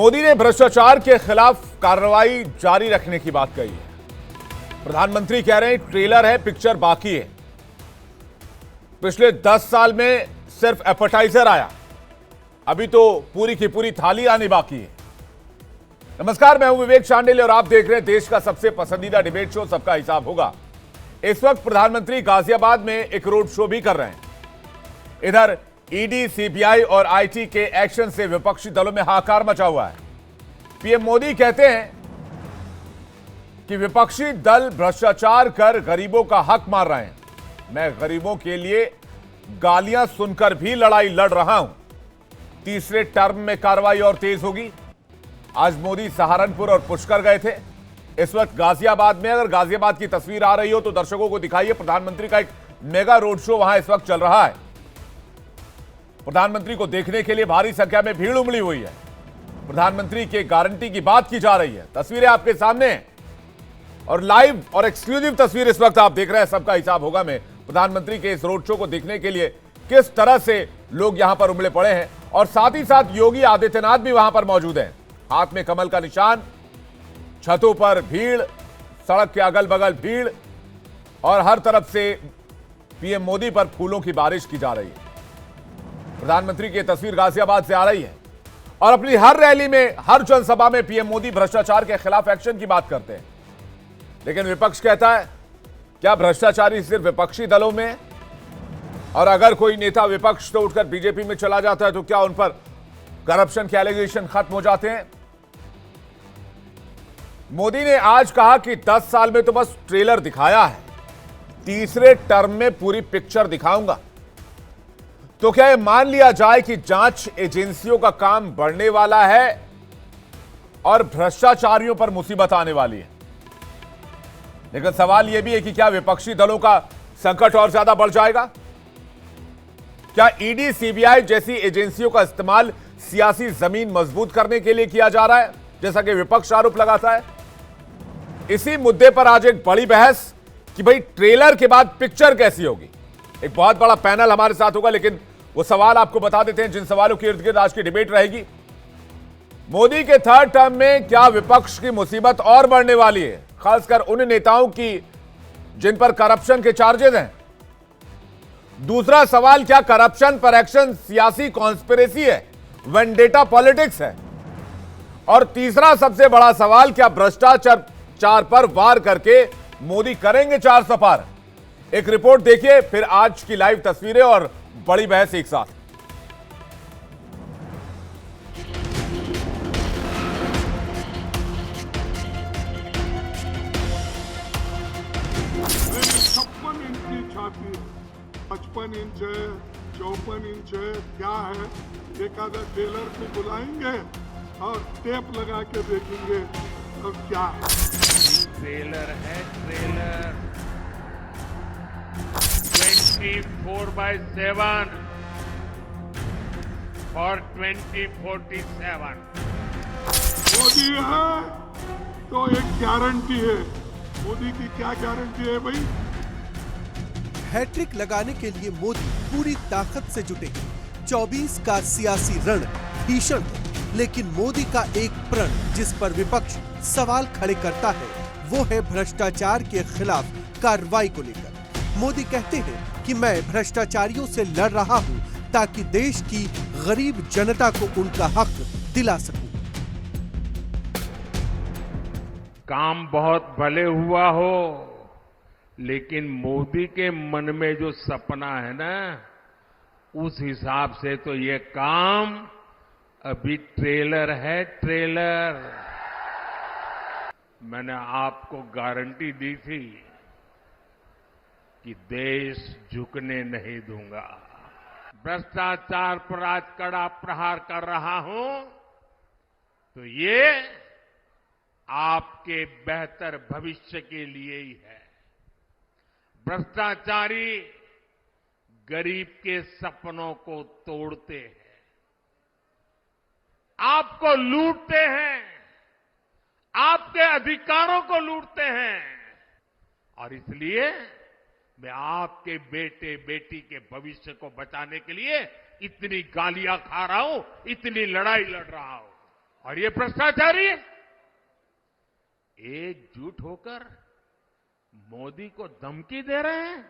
मोदी ने भ्रष्टाचार के खिलाफ कार्रवाई जारी रखने की बात कही है। प्रधानमंत्री कह रहे हैं ट्रेलर है, पिक्चर बाकी है। पिछले 10 साल में सिर्फ एपेटाइजर आया, अभी तो पूरी की पूरी थाली आनी बाकी है। नमस्कार, मैं हूं विवेक चांडिल और आप देख रहे हैं देश का सबसे पसंदीदा डिबेट शो सबका हिसाब होगा। इस वक्त प्रधानमंत्री गाजियाबाद में एक रोड शो भी कर रहे हैं। इधर ईडी, सीबीआई और आईटी के एक्शन से विपक्षी दलों में हाहाकार मचा हुआ है। पीएम मोदी कहते हैं कि विपक्षी दल भ्रष्टाचार कर गरीबों का हक मार रहे हैं। मैं गरीबों के लिए गालियां सुनकर भी लड़ाई लड़ रहा हूं। तीसरे टर्म में कार्रवाई और तेज होगी। आज मोदी सहारनपुर और पुष्कर गए थे। इस वक्त गाजियाबाद में, अगर गाजियाबाद की तस्वीर आ रही हो तो दर्शकों को दिखाइए। प्रधानमंत्री का एक मेगा रोड शो वहां इस वक्त चल रहा है। प्रधानमंत्री को देखने के लिए भारी संख्या में भीड़ उमड़ी हुई है। प्रधानमंत्री के गारंटी की बात की जा रही है। तस्वीरें आपके सामने हैं और लाइव और एक्सक्लूसिव तस्वीर इस वक्त आप देख रहे हैं सबका हिसाब होगा में। प्रधानमंत्री के इस रोड शो को देखने के लिए किस तरह से लोग यहां पर उमड़े पड़े हैं और साथ ही साथ योगी आदित्यनाथ भी वहां पर मौजूद हैं। हाथ में कमल का निशान, छतों पर भीड़, सड़क के अगल बगल भीड़ और हर तरफ से पीएम मोदी पर फूलों की बारिश की जा रही है। प्रधानमंत्री की तस्वीर गाजियाबाद से आ रही है और अपनी हर रैली में, हर जनसभा में पीएम मोदी भ्रष्टाचार के खिलाफ एक्शन की बात करते हैं। लेकिन विपक्ष कहता है क्या भ्रष्टाचारी सिर्फ विपक्षी दलों में, और अगर कोई नेता विपक्ष तो उठकर बीजेपी में चला जाता है तो क्या उन पर करप्शन के एलिगेशन खत्म हो जाते हैं? मोदी ने आज कहा कि 10 साल में तो बस ट्रेलर दिखाया है, तीसरे टर्म में पूरी पिक्चर दिखाऊंगा। तो क्या यह मान लिया जाए कि जांच एजेंसियों का काम बढ़ने वाला है और भ्रष्टाचारियों पर मुसीबत आने वाली है? लेकिन सवाल यह भी है कि क्या विपक्षी दलों का संकट और ज्यादा बढ़ जाएगा? क्या ईडी, सीबीआई जैसी एजेंसियों का इस्तेमाल सियासी जमीन मजबूत करने के लिए किया जा रहा है, जैसा कि विपक्ष आरोप लगाता है? इसी मुद्दे पर आज एक बड़ी बहस कि भाई ट्रेलर के बाद पिक्चर कैसी होगी। एक बहुत बड़ा पैनल हमारे साथ होगा, लेकिन वो सवाल आपको बता देते हैं जिन सवालों के इर्द गिर्द आज की डिबेट रहेगी। मोदी के थर्ड टर्म में क्या विपक्ष की मुसीबत और बढ़ने वाली है, खासकर उन नेताओं की जिन पर करप्शन के चार्जेस हैं? दूसरा सवाल, क्या करप्शन पर एक्शन सियासी कॉन्स्पिरेसी है, वेंडेटा पॉलिटिक्स है? और तीसरा सबसे बड़ा सवाल, क्या भ्रष्टाचार पर वार करके मोदी करेंगे 400 पार? एक रिपोर्ट देखिए, फिर आज की लाइव तस्वीरें और बड़ी बहस एक साथ। मेरी 56 इंच की छाती, 55 इंच है, 54 इंच है, क्या है? एक आधा टेलर को बुलाएंगे और टेप लगा के देखेंगे तो क्या है? ट्रेलर है, ट्रेलर 24/7 और 2047। मोदी है तो एक गारंटी है। मोदी की क्या गारंटी है भाई? हैट्रिक लगाने के लिए मोदी पूरी ताकत से जुटे। 24 का सियासी रण भीषण है, लेकिन मोदी का एक प्रण जिस पर विपक्ष सवाल खड़े करता है वो है भ्रष्टाचार के खिलाफ कार्रवाई को लेकर। मोदी कहते हैं कि मैं भ्रष्टाचारियों से लड़ रहा हूं ताकि देश की गरीब जनता को उनका हक दिला सकूं। काम बहुत भले हुआ हो, लेकिन मोदी के मन में जो सपना है ना, उस हिसाब से तो ये काम अभी ट्रेलर है, ट्रेलर। मैंने आपको गारंटी दी थी कि देश झुकने नहीं दूंगा। भ्रष्टाचार पर आज कड़ा प्रहार कर रहा हूं तो ये आपके बेहतर भविष्य के लिए ही है। भ्रष्टाचारी गरीब के सपनों को तोड़ते हैं, आपको लूटते हैं, आपके अधिकारों को लूटते हैं, और इसलिए मैं आपके बेटे बेटी के भविष्य को बचाने के लिए इतनी गालियां खा रहा हूं, इतनी लड़ाई लड़ रहा हूं। और ये भ्रष्टाचारी एकजुट होकर मोदी को धमकी दे रहे हैं।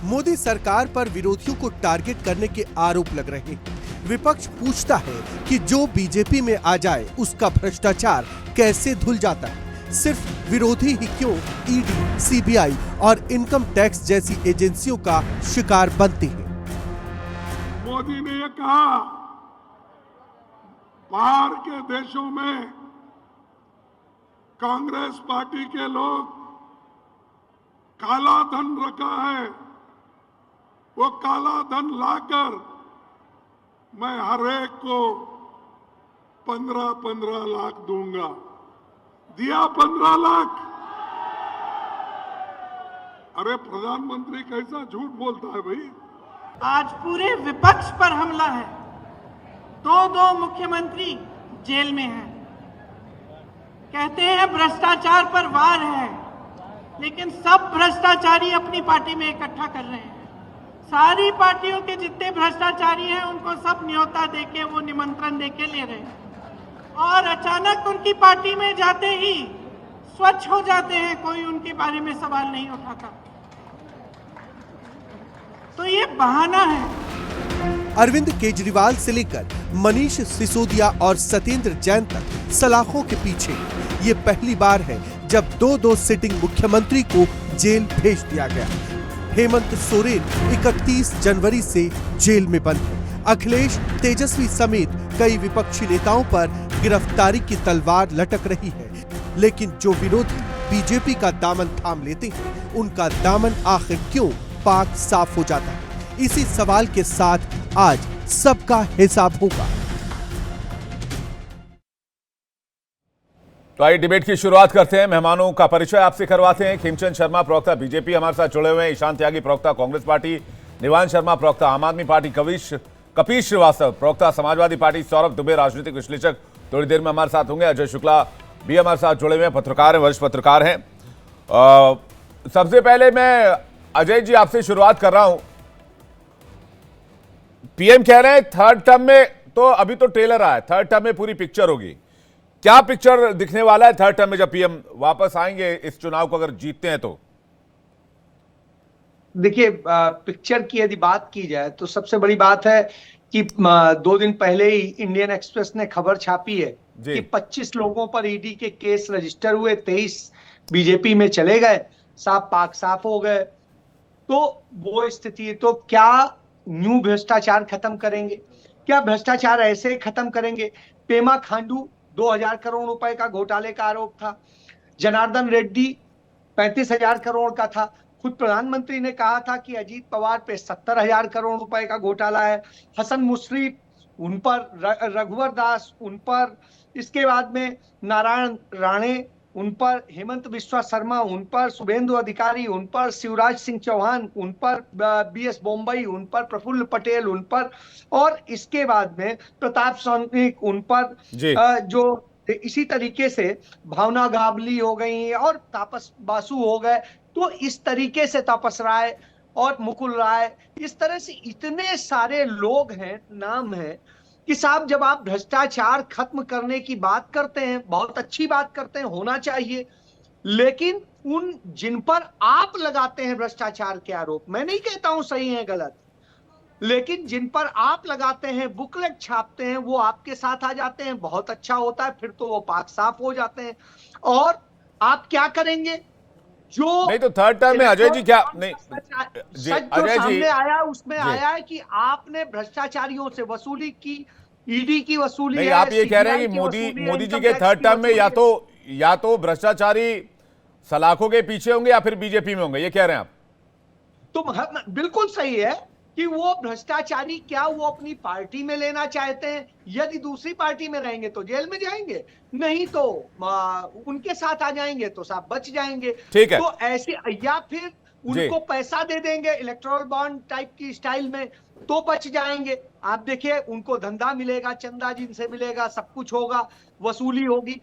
मोदी सरकार पर विरोधियों को टारगेट करने के आरोप लग रहे हैं। विपक्ष पूछता है कि जो बीजेपी में आ जाए उसका भ्रष्टाचार कैसे धुल जाता है। सिर्फ विरोधी ही क्यों ईडी, सीबीआई और इनकम टैक्स जैसी एजेंसियों का शिकार बनते हैं। मोदी ने ये कहा, बाहर के देशों में कांग्रेस पार्टी के लोग काला धन रखा है, वो काला धन लाकर मैं हर एक को 15-15 लाख दूंगा। दिया 15 लाख। अरे प्रधानमंत्री कैसा झूठ बोलता है भाई। आज पूरे विपक्ष पर हमला है। दो मुख्यमंत्री जेल में हैं। कहते हैं भ्रष्टाचार पर वार है, लेकिन सब भ्रष्टाचारी अपनी पार्टी में इकट्ठा कर रहे हैं। सारी पार्टियों के जितने भ्रष्टाचारी हैं उनको सब न्योता देके, वो निमंत्रण देके ले रहे हैं, और अचानक उनकी पार्टी में जाते ही स्वच्छ हो जाते हैं, कोई उनके बारे में सवाल नहीं उठाता। तो ये बहाना है। अरविंद केजरीवाल से लेकर मनीष सिसोदिया और सत्येंद्र जैन तक सलाखों के पीछे। ये पहली बार है जब दो सिटिंग मुख्यमंत्री को जेल भेज दिया गया। हेमंत सोरेन 31 जनवरी से जेल में बंद है। अखिलेश, तेजस्वी समेत कई विपक्षी नेताओं पर गिरफ्तारी की तलवार लटक रही है। लेकिन जो विरोधी बीजेपी का दामन थाम लेते हैं, उनका दामन आखिर क्यों पाक साफ हो जाता है? इसी सवाल के साथ आज सबका हिसाब होगा। तो आइए डिबेट की शुरुआत करते हैं। मेहमानों का परिचय आपसे करवाते हैं। खिमचंद शर्मा, प्रवक्ता बीजेपी, हमारे साथ जुड़े हुए हैं। ईशान त्यागी, प्रवक्ता कांग्रेस पार्टी। निवान शर्मा, प्रवक्ता आम आदमी पार्टी। कपीश श्रीवास्तव, प्रवक्ता समाजवादी पार्टी। सौरभ दुबे, राजनीतिक विश्लेषक, थोड़ी देर में हमारे साथ होंगे। अजय शुक्ला भी हमारे साथ जुड़े हुए हैं, पत्रकार हैं, वरिष्ठ पत्रकार हैं। सबसे पहले मैं अजय जी आपसे शुरुआत कर रहा हूं। पीएम कह रहे हैं थर्ड टर्म में, तो अभी तो ट्रेलर आया, थर्ड टर्म में पूरी पिक्चर होगी। क्या पिक्चर दिखने वाला है थर्ड टर्म में जब पीएम वापस आएंगे इस चुनाव को अगर जीतते हैं तो? देखिए, पिक्चर की यदि बात की जाए तो सबसे बड़ी बात है कि 2 दिन पहले ही इंडियन एक्सप्रेस ने खबर छापी है कि 25 लोगों पर ईडी के केस रजिस्टर हुए, 23 बीजेपी में चले गए, पाक साफ हो गए। तो वो स्थिति है। तो क्या न्यू भ्रष्टाचार खत्म करेंगे? क्या भ्रष्टाचार ऐसे खत्म करेंगे? पेमा खांडू 2000 करोड़ रुपए का घोटाले का आरोप था। जनार्दन रेड्डी 35,000 करोड़ का था। खुद प्रधानमंत्री ने कहा था कि अजीत पवार पे 70,000 करोड़ रुपए का घोटाला है। हसन मुश्रीफ उन पर, रघुवर दास उन पर, इसके बाद में नारायण राणे उन पर, हेमंत बिस्वा शर्मा उन पर, शुभेंदु अधिकारी उन पर, शिवराज सिंह चौहान उन पर, बीएस बोम्बई उन पर, प्रफुल्ल पटेल उन पर, और इसके बाद में प्रताप सौनिक उन पर, जो इसी तरीके से भावना गाबली हो गई और तापस बासु हो गए। तो इस तरीके से तापस राय और मुकुल राय, इस तरह से इतने सारे लोग हैं, नाम है कि साहब जब आप भ्रष्टाचार खत्म करने की बात करते हैं, बहुत अच्छी बात करते हैं, होना चाहिए, लेकिन उन जिन पर आप लगाते हैं भ्रष्टाचार के आरोप, मैं नहीं कहता हूं सही है गलत, लेकिन जिन पर आप लगाते हैं, बुकलेट छापते हैं, वो आपके साथ आ जाते हैं, बहुत अच्छा होता है, फिर तो वो पाक साफ हो जाते हैं। और आप क्या करेंगे? जो नहीं तो थर्ड टर्म में अजय जी क्या नहीं जी, अजय जी आया उसमें आया है कि आपने भ्रष्टाचारियों से वसूली की, ईडी की वसूली नहीं, है, आप ये कह रहे हैं कि मोदी जी के थर्ड टर्म में या तो भ्रष्टाचारी सलाखों के पीछे होंगे या फिर बीजेपी में होंगे, ये कह रहे हैं आप? तो बिल्कुल सही है कि वो भ्रष्टाचारी क्या वो अपनी पार्टी में लेना चाहते हैं? यदि दूसरी पार्टी में रहेंगे तो जेल में जाएंगे, नहीं तो उनके साथ आ जाएंगे तो साहब बच जाएंगे। ठीक है। तो ऐसे, या फिर उनको पैसा दे देंगे इलेक्टोरल बॉन्ड टाइप की स्टाइल में, तो बच जाएंगे। आप देखिए, उनको धंधा मिलेगा, चंदा जिनसे मिलेगा, सब कुछ होगा, वसूली होगी,